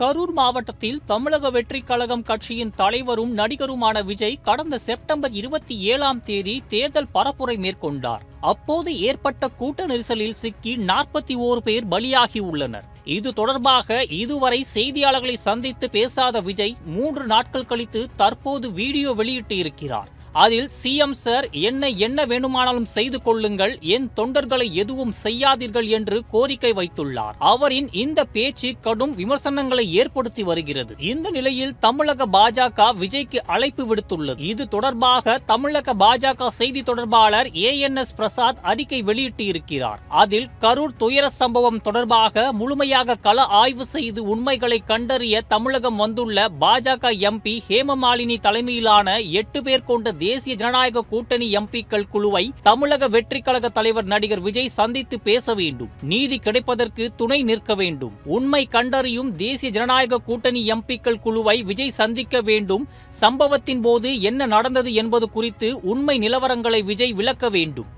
கரூர் மாவட்டத்தில் தமிழக வெற்றிக் கழகம் கட்சியின் தலைவரும் நடிகருமான விஜய் கடந்த செப்டம்பர் 27ஆம் தேதி தேர்தல் பரப்புரை மேற்கொண்டார். அப்போது ஏற்பட்ட கூட்ட நெரிசலில் சிக்கி 41 பேர் பலியாகியுள்ளனர். இது தொடர்பாக இதுவரை செய்தியாளர்களை சந்தித்து பேசாத விஜய் 3 நாட்கள் கழித்து தற்போது வீடியோ வெளியிட்டு இருக்கிறார். அதில் சிஎம் சார், என்ன வேணுமானாலும் செய்து கொள்ளுங்கள், என் தொண்டர்களை எதுவும் செய்யாதீர்கள் என்று கோரிக்கை வைத்துள்ளார். அவரின் இந்த பேச்சு கடும் விமர்சனங்களை ஏற்படுத்தி வருகிறது. இந்த நிலையில் தமிழக பாஜக விஜய்க்கு அழைப்பு விடுத்துள்ளது. இது தொடர்பாக தமிழக பாஜக செய்தி தொடர்பாளர் ANS பிரசாத் அறிக்கை வெளியிட்டு இருக்கிறார். அதில் கரூர் துயர சம்பவம் தொடர்பாக முழுமையாக கள ஆய்வு செய்து உண்மைகளை கண்டறிய தமிழகம் வந்துள்ள பாஜக MP ஹேமமாலினி தலைமையிலான 8 பேர் கொண்ட தேசிய ஜனநாயக கூட்டணி எம்பிக்கள் குழுவை தமிழக வெற்றிக் கழக தலைவர் நடிகர் விஜய் சந்தித்து பேச வேண்டும். நீதி கிடைப்பதற்கு துணை நிற்க வேண்டும். உண்மை கண்டறியும் தேசிய ஜனநாயக கூட்டணி எம்பிக்கள் குழுவை விஜய் சந்திக்க வேண்டும். சம்பவத்தின் போது என்ன நடந்தது என்பது குறித்து உண்மை நிலவரங்களை விஜய் விளக்க வேண்டும்.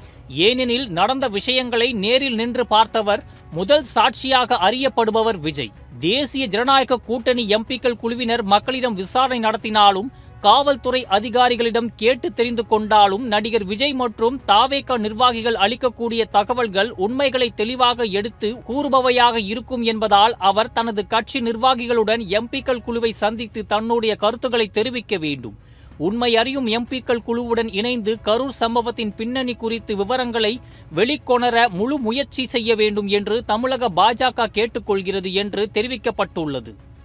ஏனெனில் நடந்த விஷயங்களை நேரில் நின்று பார்த்தவர், முதல் சாட்சியாக அறியப்படுபவர் விஜய். தேசிய ஜனநாயக கூட்டணி எம்பிக்கள் குழுவினர் மக்களிடம் விசாரணை நடத்தினாலும், காவல்துறை அதிகாரிகளிடம் கேட்டு தெரிந்து கொண்டாலும் நடிகர் விஜய் மற்றும் தாவேகா நிர்வாகிகள் அளிக்கக்கூடிய தகவல்கள் உண்மைகளை தெளிவாக எடுத்து கூறுபவையாக இருக்கும் என்பதால் அவர் தனது கட்சி நிர்வாகிகளுடன் எம்பிக்கள் குழுவை சந்தித்து தன்னுடைய கருத்துக்களை தெரிவிக்க வேண்டும். உண்மை அறியும் எம்பிக்கள் குழுவுடன் இணைந்து கரூர் சம்பவத்தின் பின்னணி குறித்து விவரங்களை வெளிக்கொணர முழு முயற்சி செய்ய வேண்டும் என்று தமிழக பாஜக கேட்டுக்கொள்கிறது என்று தெரிவிக்கப்பட்டுள்ளது.